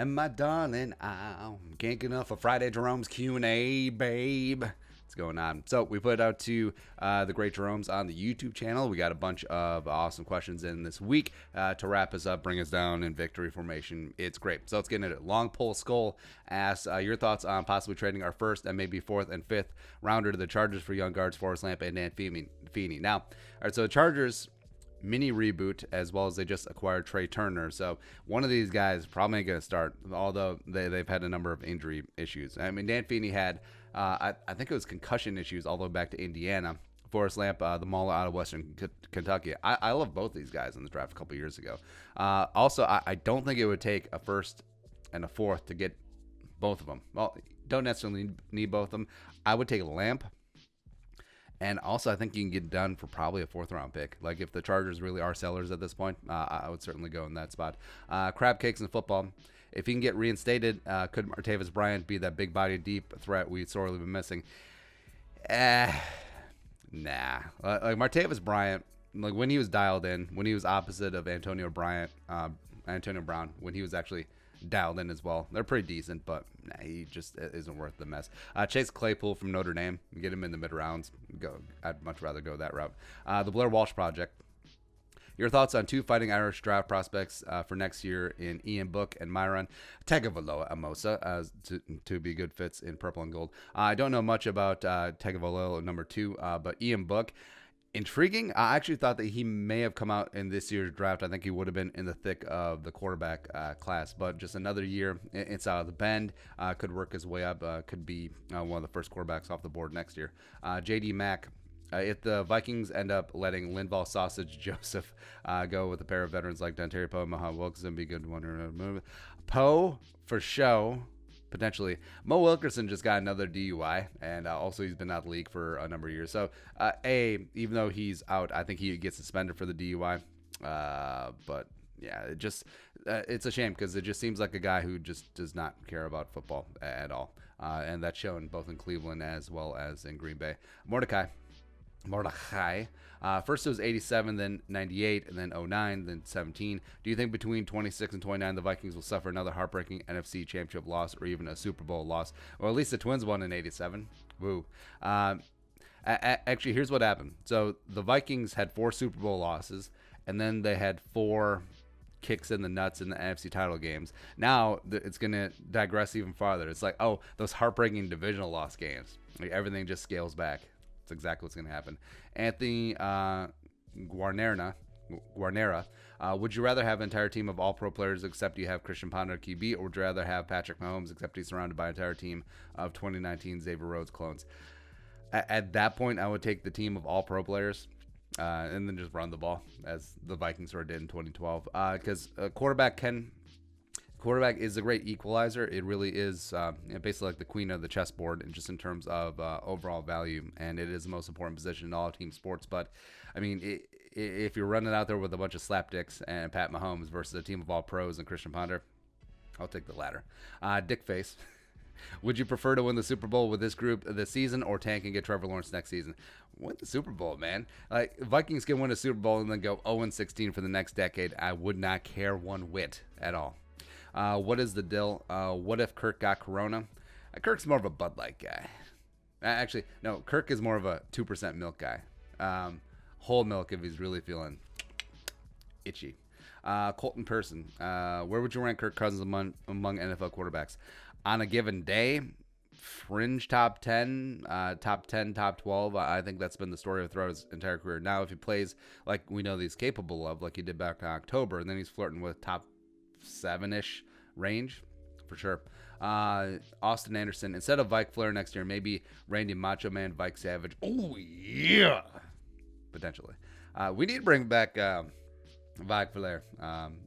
And my darling, I can't get enough of Friday Jerome's Q&A, babe. What's going on? So we put it out to the great Jeromes on the YouTube channel. We got a bunch of awesome questions in this week to wrap us up, bring us down in victory formation. It's great. So let's get into it. Long Pole Skull asks your thoughts on possibly trading our first and maybe fourth and fifth rounder to the Chargers for young guards Forrest Lamp and Dan Feeney. Now, all right, so the Chargers mini reboot, as well as they just acquired Trey Turner. So one of these guys probably ain't going to start, although they've had a number of injury issues. I mean, Dan Feeney had, I think it was concussion issues all the way back to Indiana. Forrest Lamp, the mauler out of Western Kentucky. I love both these guys in the draft a couple years ago. Also, I don't think it would take a first and a fourth to get both of them. Well, don't necessarily need both of them. I would take a Lamp. And also, I think you can get done for probably a fourth-round pick. Like, if the Chargers really are sellers at this point, I would certainly go in that spot. Crab cakes in football. If he can get reinstated, could Martavis Bryant be that big-bodied, deep threat we've sorely been missing? Nah. Like, Martavis Bryant, like, when he was dialed in, when he was opposite of Antonio Brown, when he was actually dialed in as well. They're pretty decent, but he just isn't worth the mess. Chase Claypool from Notre Dame, get him in the mid rounds. I'd much rather go that route. The Blair Walsh Project. Your thoughts on two Fighting Irish draft prospects for next year in Ian Book and Myron Tagovailoa Amosa to be good fits in purple and gold. I don't know much about Tagovailoa number 2, but Ian Book, intriguing. I actually thought that he may have come out in this year's draft. I think he would have been in the thick of the quarterback class, but just another year inside of the bend. Could work his way up. Could be one of the first quarterbacks off the board next year. JD Mack. If the Vikings end up letting Linval Sausage Joseph go with a pair of veterans like Dontarie Poe and Maha Wilkerson, be good one. Poe for show. Potentially. Mo Wilkerson just got another DUI, and also he's been out of the league for a number of years. So, even though he's out, I think he gets suspended for the DUI. But, yeah, it's a shame because it just seems like a guy who just does not care about football at all. And that's shown both in Cleveland as well as in Green Bay. Mordecai. First it was 87, then 98, and then 09, then 17. Do you think between 26 and 29 the Vikings will suffer another heartbreaking NFC Championship loss or even a Super Bowl loss? Or at least the Twins won in 87. Woo. Actually, here's what happened. So the Vikings had 4 Super Bowl losses, and then they had 4 kicks in the nuts in the NFC title games. Now it's going to digress even farther. It's like, oh, those heartbreaking divisional loss games. Like, everything just scales back. That's exactly what's going to happen. Anthony Guarnera, would you rather have an entire team of all pro players except you have Christian Ponder QB, or would you rather have Patrick Mahomes except he's surrounded by an entire team of 2019 Xavier Rhodes clones? At that point, I would take the team of all pro players and then just run the ball as the Vikings sort of did in 2012. Because quarterback is a great equalizer. It really is basically like the queen of the chessboard, and just in terms of overall value, and it is the most important position in all team sports. But I mean, if you're running out there with a bunch of slapdicks and Pat Mahomes versus a team of all pros and Christian Ponder, I'll take the latter. Dickface. Would you prefer to win the Super Bowl with this group this season, or tank and get Trevor Lawrence next season? Win the Super Bowl, man. Like, Vikings can win a Super Bowl and then go 0-16 for the next decade. I would not care one whit at all. What is the deal? What if Kirk got corona? Kirk's more of a Bud Light guy. Actually, no, Kirk is more of a 2% milk guy. Whole milk if he's really feeling itchy. Colton Person, where would you rank Kirk Cousins among NFL quarterbacks? On a given day, fringe top 10, top 10, top 12. I think that's been the story of throughout his entire career. Now, if he plays like we know that he's capable of, like he did back in October, and then he's flirting with top 7-ish range, for sure. Austin Anderson, instead of Vike Flair next year, maybe Randy Macho Man Vike Savage. Oh, yeah. Potentially. We need to bring back Vike Flair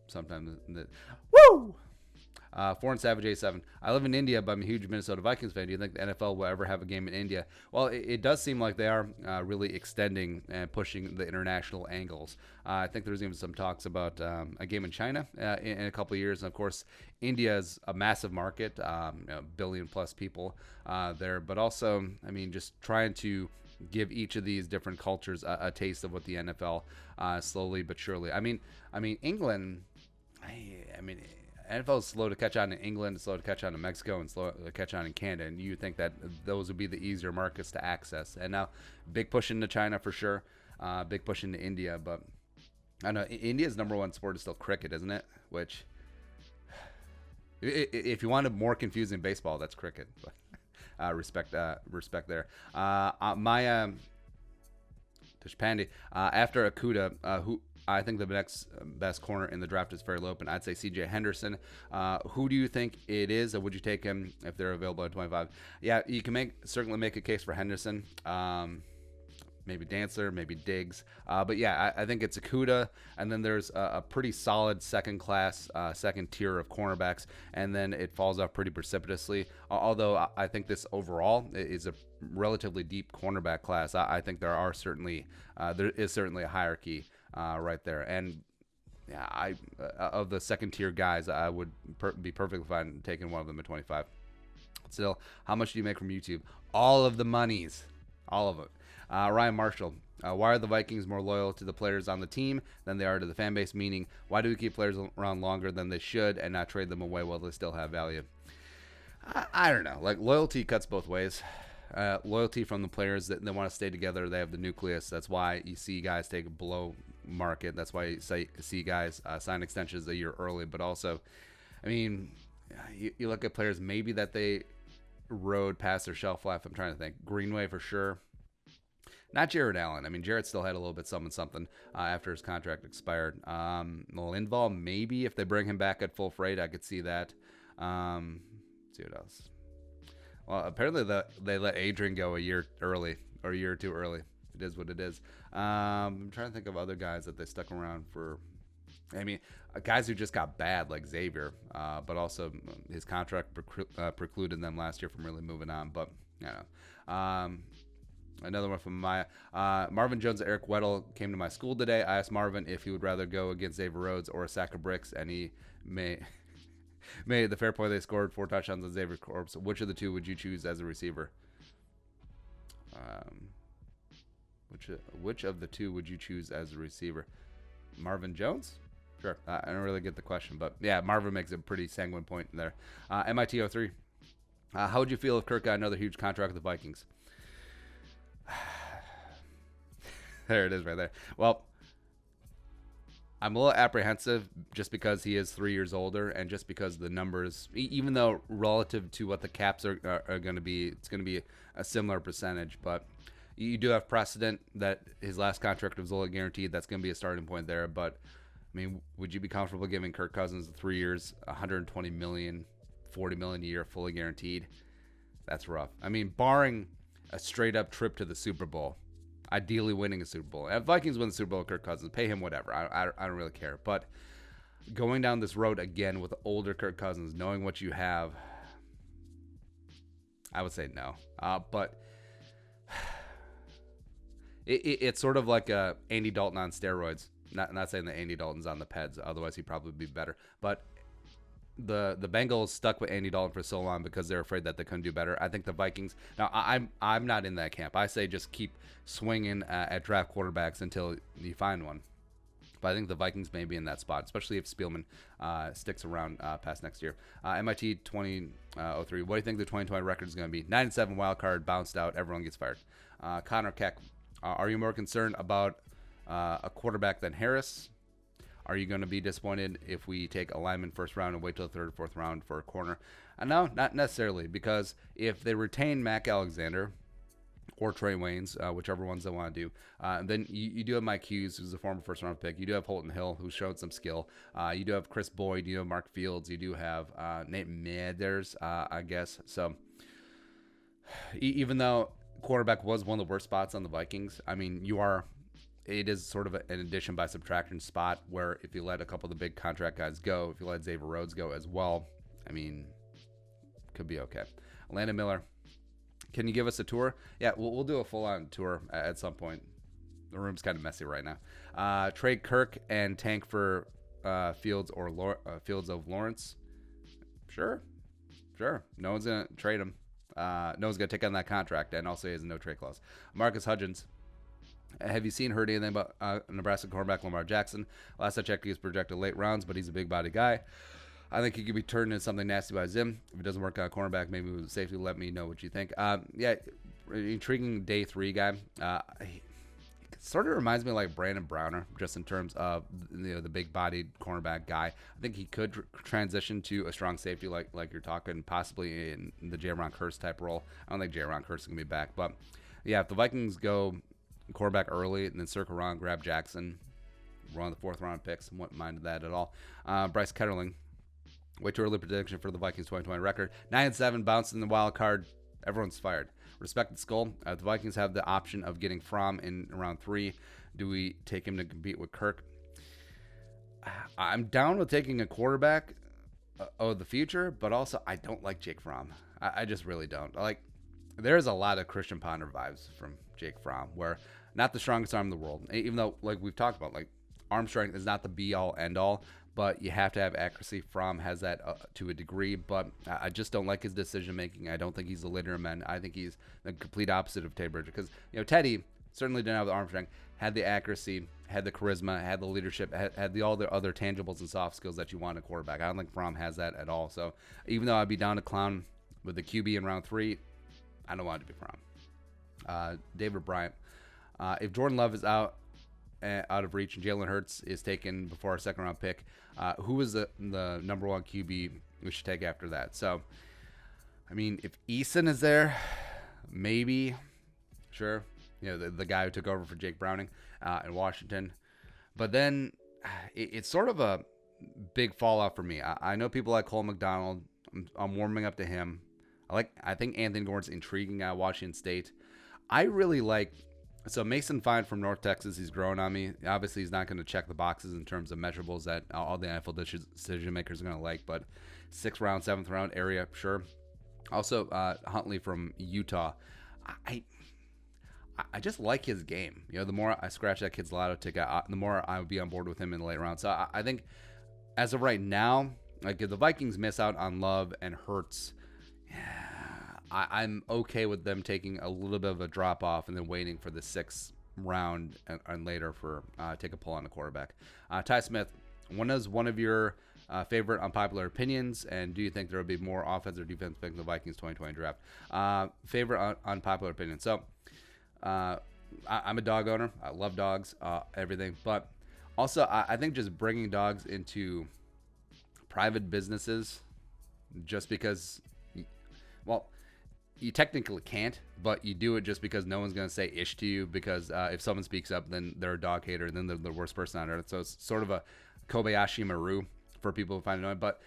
sometime. Woo! Foreign Savage A7. I live in India, but I'm a huge Minnesota Vikings fan. Do you think the NFL will ever have a game in India? Well, it does seem like they are really extending and pushing the international angles. I think there's even some talks about a game in China in a couple of years. And of course, India is a massive market, billion plus people there. But also, I mean, just trying to give each of these different cultures a taste of what the NFL slowly but surely. I mean, England. I mean, NFL is slow to catch on in England, slow to catch on in Mexico, and slow to catch on in Canada. And you think that those would be the easier markets to access. And now, big push into China for sure. Big push into India. But I know India's number one sport is still cricket, isn't it? Which, if you wanted more confusing baseball, that's cricket. Respect there. My Deshpande, after Akuda, who I think the next best corner in the draft is fairly open. I'd say C.J. Henderson. Who do you think it is? Or would you take him if they're available at 25? Yeah, you can certainly make a case for Henderson. Maybe Dancer, maybe Diggs. But yeah, I think it's Akuda, and then there's a pretty solid second tier of cornerbacks, and then it falls off pretty precipitously. Although I think this overall is a relatively deep cornerback class. I think there is certainly a hierarchy right there. And yeah, of the second tier guys, I would be perfectly fine taking one of them at 25. Still, how much do you make from YouTube? All of the monies, all of it. Ryan Marshall, why are the Vikings more loyal to the players on the team than they are to the fan base? Meaning, why do we keep players around longer than they should and not trade them away while they still have value? I don't know. Like, loyalty cuts both ways. Loyalty from the players that they want to stay together. They have the nucleus. That's why you see guys take a below market. That's why you see guys sign extensions a year early. But also, I mean, you look at players maybe that they rode past their shelf life. I'm trying to think. Greenway for sure. Not Jared Allen. I mean, Jared still had a little bit something after his contract expired. Linval, maybe if they bring him back at full freight, I could see that. Let's see what else. Well, apparently they let Adrian go a year early, or a year or two early. It is what it is. I'm trying to think of other guys that they stuck around for. I mean, guys who just got bad, like Xavier, but also his contract precluded them last year from really moving on. But, you know. Another one from Maya. Marvin Jones and Eric Weddle came to my school today. I asked Marvin if he would rather go against Xavier Rhodes or a sack of bricks, and he made the fair point. They scored 4 touchdowns on Xavier Corpse. Which of the two would you choose as a receiver? Which of the two would you choose as a receiver? Marvin Jones? Sure. I don't really get the question, but yeah, Marvin makes a pretty sanguine point there. MIT 03. How would you feel if Kirk got another huge contract with the Vikings? There it is right there. Well, I'm a little apprehensive just because he is 3 years older and just because the numbers, even though relative to what the caps are going to be, it's going to be a similar percentage. But you do have precedent that his last contract was only guaranteed. That's going to be a starting point there. But, I mean, would you be comfortable giving Kirk Cousins 3 years, $120 million, $40 million a year fully guaranteed? That's rough. I mean, barring a straight-up trip to the Super Bowl, ideally winning a Super Bowl. If Vikings win the Super Bowl, Kirk Cousins, pay him whatever. I don't really care. But going down this road again with older Kirk Cousins, knowing what you have, I would say no. But it's sort of like Andy Dalton on steroids. Not saying that Andy Dalton's on the Peds, otherwise he'd probably be better. But the Bengals stuck with Andy Dalton for so long because they're afraid that they couldn't do better. I think the Vikings. Now I'm not in that camp. I say just keep swinging at draft quarterbacks until you find one. But I think the Vikings may be in that spot, especially if Spielman sticks around past next year. MIT 2003. What do you think the 2020 record is going to be? 9-7 wild card, bounced out, everyone gets fired. Connor Keck. Are you more concerned about a quarterback than Harris? Are you going to be disappointed if we take a lineman first round and wait till the third or fourth round for a corner? No, not necessarily, because if they retain Mac Alexander or Trey Waynes, whichever ones they want to do, then you do have Mike Hughes, who's a former first-round pick. You do have Holton Hill, who's shown some skill. You do have Chris Boyd. You have Mark Fields. You do have Nate Maeders, I guess. So even though quarterback was one of the worst spots on the Vikings, I mean, it is sort of an addition by subtraction spot where if you let a couple of the big contract guys go, if you let Xavier Rhodes go as well, I mean, could be okay. Landon Miller, can you give us a tour? Yeah, we'll do a full-on tour at some point. The room's kind of messy right now. Trade Kirk and tank for Fields Fields of Lawrence. Sure. No one's going to trade him. No one's going to take on that contract, and also he has a no-trade clause. Marcus Hudgens. Have you heard anything about Nebraska cornerback Lamar Jackson? Last I checked, he was projected late rounds, but he's a big body guy. I think he could be turned into something nasty by Zim. If it doesn't work out cornerback, maybe with safety. Let me know what you think. Yeah, intriguing day 3 guy. He sort of reminds me of like Brandon Browner, just in terms of the big-bodied cornerback guy. I think he could transition to a strong safety, like you're talking, possibly in the Jeromes Curse type role. I don't think Jeromes Curse is gonna be back, but yeah, if the Vikings go quarterback early and then circle around, grab Jackson, we're on the 4th round picks. I wouldn't mind that at all. Bryce Ketterling, way too early prediction for the Vikings 2020 record. 9-7, bounced in the wild card. Everyone's fired. Respected Skull. The Vikings have the option of getting Fromm in round 3. Do we take him to compete with Kirk? I'm down with taking a quarterback of the future, but also I don't like Jake Fromm. I just really don't. There's a lot of Christian Ponder vibes from Jake Fromm, where not the strongest arm in the world, even though, like we've talked about, like arm strength is not the be-all, end-all, but you have to have accuracy. Fromm has that to a degree, but I just don't like his decision-making. I don't think he's the leader of men. I think he's the complete opposite of Teddy Bridger, because Teddy certainly didn't have the arm strength, had the accuracy, had the charisma, had the leadership, had all the other tangibles and soft skills that you want in a quarterback. I don't think Fromm has that at all. So even though I'd be down to clown with the QB in round 3, I don't want it to be Fromm. David Bryant. If Jordan Love is out of reach and Jalen Hurts is taken before our 2nd round pick, who is the number 1 QB we should take after that? So, I mean, if Eason is there, maybe, sure. The guy who took over for Jake Browning in Washington. But then it's sort of a big fallout for me. I know people like Cole McDonald. I'm warming up to him. I think Anthony Gordon's intriguing at Washington State. I really like. So Mason Fine from North Texas, he's growing on me. Obviously, he's not going to check the boxes in terms of measurables that all the NFL decision makers are going to like. But 6th round, 7th round area, sure. Also, Huntley from Utah. I just like his game. The more I scratch that kid's lotto ticket, the more I would be on board with him in the late round. So I think, as of right now, like if the Vikings miss out on Love and Hurts, I'm okay with them taking a little bit of a drop off and then waiting for the 6th round and later for take a pull on the quarterback. Ty Smith, when is one of your favorite unpopular opinions, and do you think there will be more offense or defense pick in the Vikings 2020 draft? Favorite unpopular opinion. So I'm a dog owner. I love dogs, everything, but also I think just bringing dogs into private businesses just because, well, you technically can't, but you do it just because no one's going to say ish to you, because if someone speaks up, then they're a dog hater, and then they're the worst person on earth. So it's sort of a Kobayashi Maru for people who find it annoying. But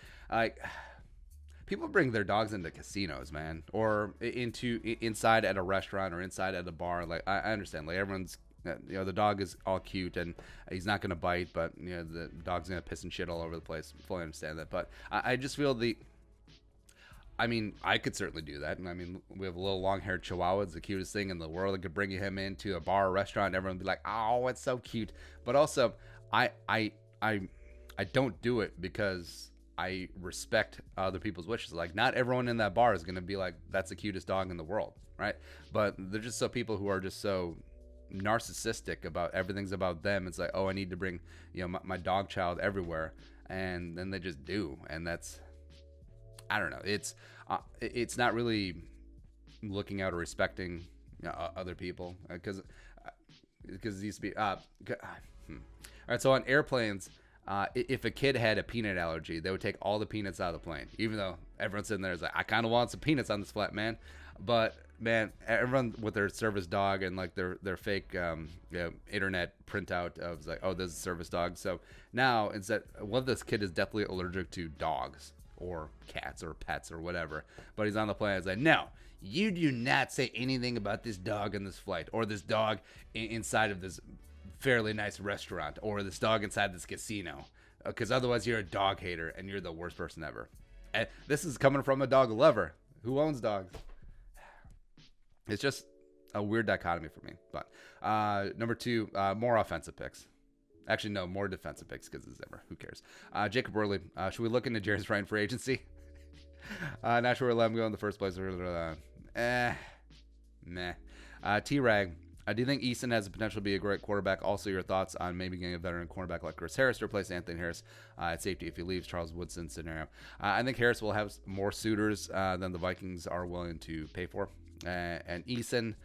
people bring their dogs into casinos, man, or inside at a restaurant or inside at a bar. Like I understand, like everyone's, the dog is all cute and he's not going to bite, but the dog's going to piss and shit all over the place. Fully understand that, but I just feel I mean, I could certainly do that. And I mean, we have a little long-haired Chihuahua. It's the cutest thing in the world. I could bring him into a bar or restaurant, and everyone would be like, "Oh, it's so cute." But also, I don't do it because I respect other people's wishes. Like, not everyone in that bar is going to be like, "That's the cutest dog in the world," right? But they're just so people who are just so narcissistic about everything's about them. It's like, "Oh, I need to bring my dog child everywhere," and then they just do, and that's. I don't know. It's not really looking out or respecting other people because it used to be. All right. So on airplanes, if a kid had a peanut allergy, they would take all the peanuts out of the plane, even though everyone's sitting there is like, I kind of want some peanuts on this flight, man. But man, everyone with their service dog and like their fake internet printout of like, oh, this is a service dog. So now instead, this kid is definitely allergic to dogs or cats or pets or whatever, but he's on the plane. It's like, no, you do not say anything about this dog in this flight, or this dog inside of this fairly nice restaurant, or this dog inside this casino, because otherwise you're a dog hater and you're the worst person ever. And this is coming from a dog lover who owns dogs. It's just a weird dichotomy for me. But number 2, more offensive picks. Actually, no, more defensive picks because it's ever. Who cares? Jacob Worley. Should we look into Jerry's Ryan for agency? Not sure where to let him go in the first place. Meh. T-Rag. do think Eason has the potential to be a great quarterback. Also, your thoughts on maybe getting a veteran quarterback like Chris Harris to replace Anthony Harris at safety if he leaves Charles Woodson scenario. I think Harris will have more suitors than the Vikings are willing to pay for. And Eason,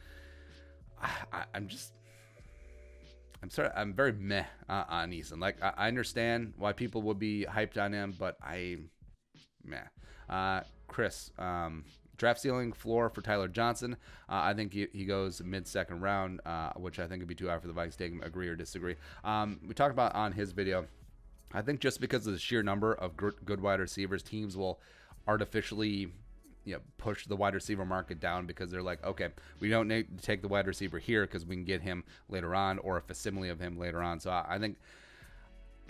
I'm very meh on Eason. Like, I understand why people would be hyped on him, but meh. Chris, draft ceiling floor for Tyler Johnson. I think he goes mid-second round, which I think would be too high for the Vikings to take him. Agree or disagree? We talked about on his video. I think just because of the sheer number of good wide receivers, teams will artificially push the wide receiver market down because they're like, okay, we don't need to take the wide receiver here because we can get him later on or a facsimile of him later on. So I think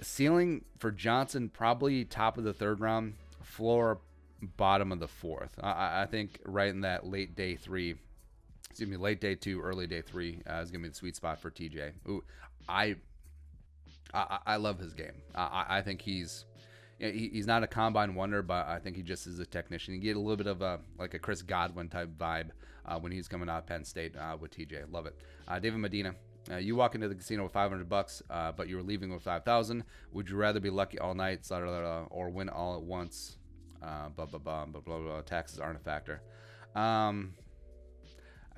ceiling for Johnson, probably top of the third round, floor bottom of the fourth. I think right in that late day 2, early day 3 is going to be the sweet spot for TJ. Ooh, I love his game. I think he's not a combine wonder, but I think he just is a technician. You get a little bit of a Chris Godwin type vibe when he's coming out of Penn State with TJ. Love it. David Medina. You walk into the casino with $500, but you were leaving with $5,000. Would you rather be lucky all night or win all at once? Blah, blah, blah, blah, blah, blah. Taxes aren't a factor. I'd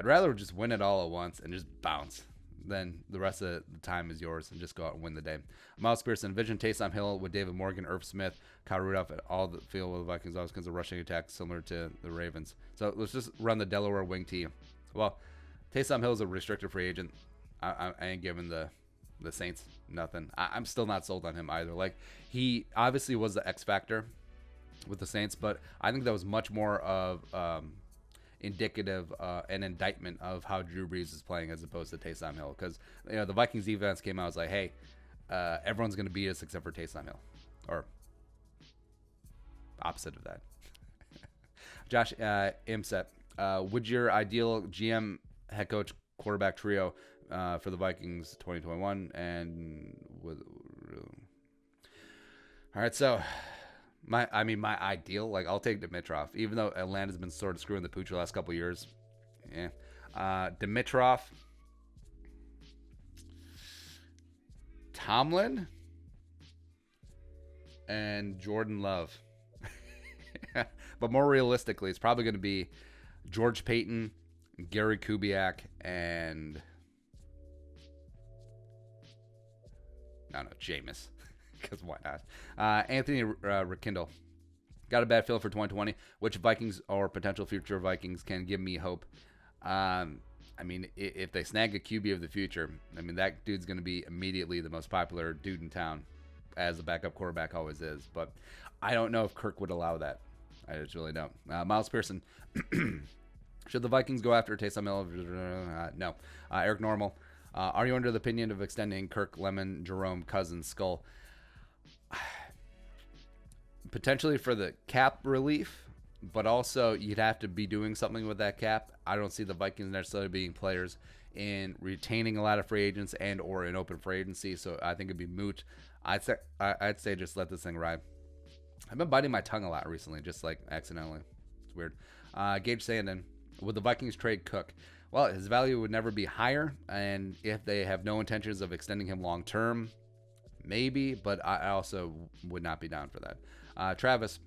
rather just win it all at once and just bounce. Then the rest of the time is yours and just go out and win the day. Miles Pearson, Vision, Taysom Hill with David Morgan, Irv Smith, Kyle Rudolph at all the field with the Vikings always comes a rushing attack similar to the Ravens. So let's just run the Delaware wing tee. Well, Taysom Hill is a restricted free agent. I ain't giving the Saints nothing. I'm still not sold on him either. Like, he obviously was the X factor with the Saints, but I think that was much more of indicative an indictment of how Drew Brees is playing as opposed to Taysom Hill, because the Vikings defense came out and was like, hey, everyone's going to beat us except for Taysom Hill, or opposite of that. Josh Imset, would your ideal GM head coach quarterback trio for the Vikings 2021 and with all right, so my ideal, like, I'll take Dimitrov, even though Atlanta's been sort of screwing the pooch the last couple of years. Yeah. Dimitrov, Tomlin, and Jordan Love. But more realistically, it's probably going to be George Payton, Gary Kubiak, and I don't know, Jameis. Because why not? Anthony Rekindle. Got a bad feel for 2020. Which Vikings or potential future Vikings can give me hope? If they snag a QB of the future, that dude's going to be immediately the most popular dude in town, as a backup quarterback always is. But I don't know if Kirk would allow that. I just really don't. Miles Pearson. Should the Vikings go after Taysom Hill? No. Eric Normal. Are you under the opinion of extending Kirk, Lemon, Jerome, Cousins, Skull? Potentially for the cap relief, but also you'd have to be doing something with that cap. I don't see the Vikings necessarily being players in retaining a lot of free agents and or in open free agency, so I think it'd be moot. I'd say just let this thing ride. I've been biting my tongue a lot recently, just like accidentally. It's weird. Gage Sandin, would the Vikings trade Cook? Well, his value would never be higher, and if they have no intentions of extending him long term, maybe, but I also would not be down for that. Travis,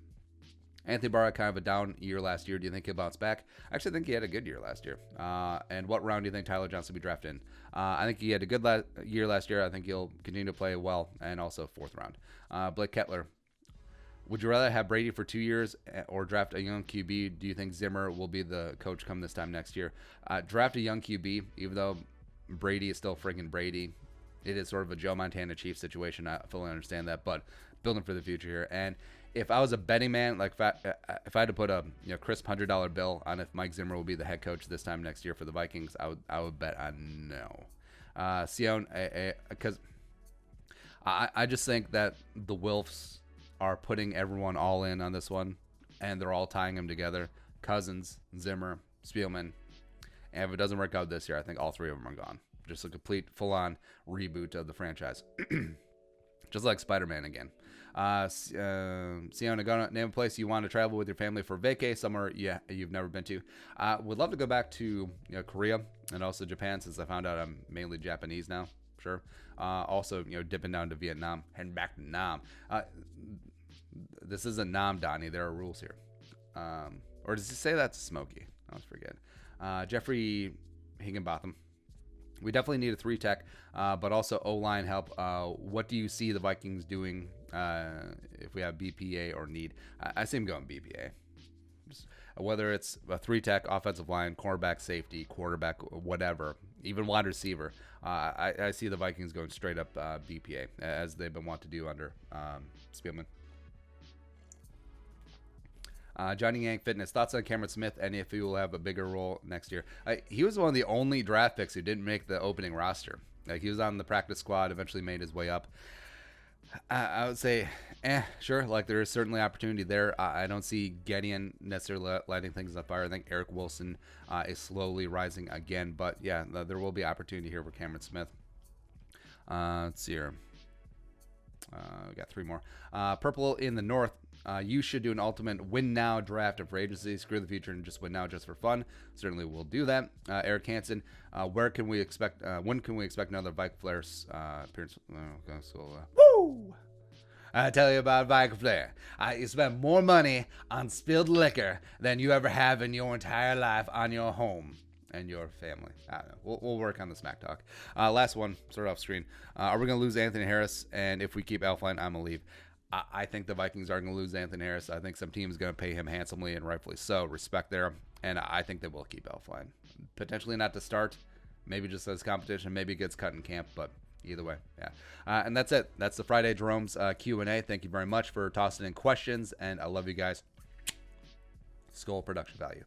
Anthony Barr, kind of a down year last year. Do you think he'll bounce back? I actually think he had a good year last year. And what round do you think Tyler Johnson will be drafted in? I think he had a good year last year. I think he'll continue to play well, and also fourth round. Blake Kettler, would you rather have Brady for 2 years or draft a young QB? Do you think Zimmer will be the coach come this time next year? Draft a young QB, even though Brady is still friggin' Brady. It is sort of a Joe Montana Chiefs situation. I fully understand that, but building for the future here. And if I was a betting man, like if I had to put a crisp $100 bill on if Mike Zimmer will be the head coach this time next year for the Vikings, I would bet on no. Sion, because I just think that the Wilfs are putting everyone all in on this one, and they're all tying them together. Cousins, Zimmer, Spielman. And if it doesn't work out this year, I think all three of them are gone. Just a complete, full-on reboot of the franchise. Just like Spider-Man again. Siona, name a place you want to travel with your family for vacay, somewhere you've never been to. Would love to go back to Korea and also Japan, since I found out I'm mainly Japanese now. Sure. Also, dipping down to Vietnam, heading back to Nam. This isn't Nam, Donnie. There are rules here. Or does he say that's Smokey? I always forget. Jeffrey Higginbotham. We definitely need a 3 tech, but also O-line help. What do you see the Vikings doing if we have BPA or need? I see him going BPA. Just, whether it's a 3 tech, offensive line, cornerback, safety, quarterback, whatever, even wide receiver. I see the Vikings going straight up BPA, as they've been wont to do under Spielman. Johnny Yang Fitness, thoughts on Cameron Smith and if he will have a bigger role next year? He was one of the only draft picks who didn't make the opening roster. Like, he was on the practice squad, eventually made his way up. I would say, sure. Like, there is certainly opportunity there. I don't see Gideon necessarily lighting things on fire. I think Eric Wilson is slowly rising again. But, yeah, there will be opportunity here for Cameron Smith. Let's see here. We got 3 more. Purple in the North. You should do an ultimate win now draft of free agency. Screw the future and just win now just for fun. Certainly we'll do that. Eric Hansen, when can we expect another Viking Flares appearance? Woo! I tell you about Viking Flare. You spend more money on spilled liquor than you ever have in your entire life on your home and your family. I don't know. We'll work on the smack talk. Last one, sort of off screen. Are we going to lose Anthony Harris? And if we keep Elflein, I'm going to leave. I think the Vikings are going to lose Anthony Harris. I think some team is going to pay him handsomely, and rightfully so. Respect there. And I think they will keep Elflein. Potentially not to start. Maybe just as competition. Maybe gets cut in camp. But either way, yeah. And that's it. That's the Friday Jerome's Q&A. Thank you very much for tossing in questions. And I love you guys. Skull production value.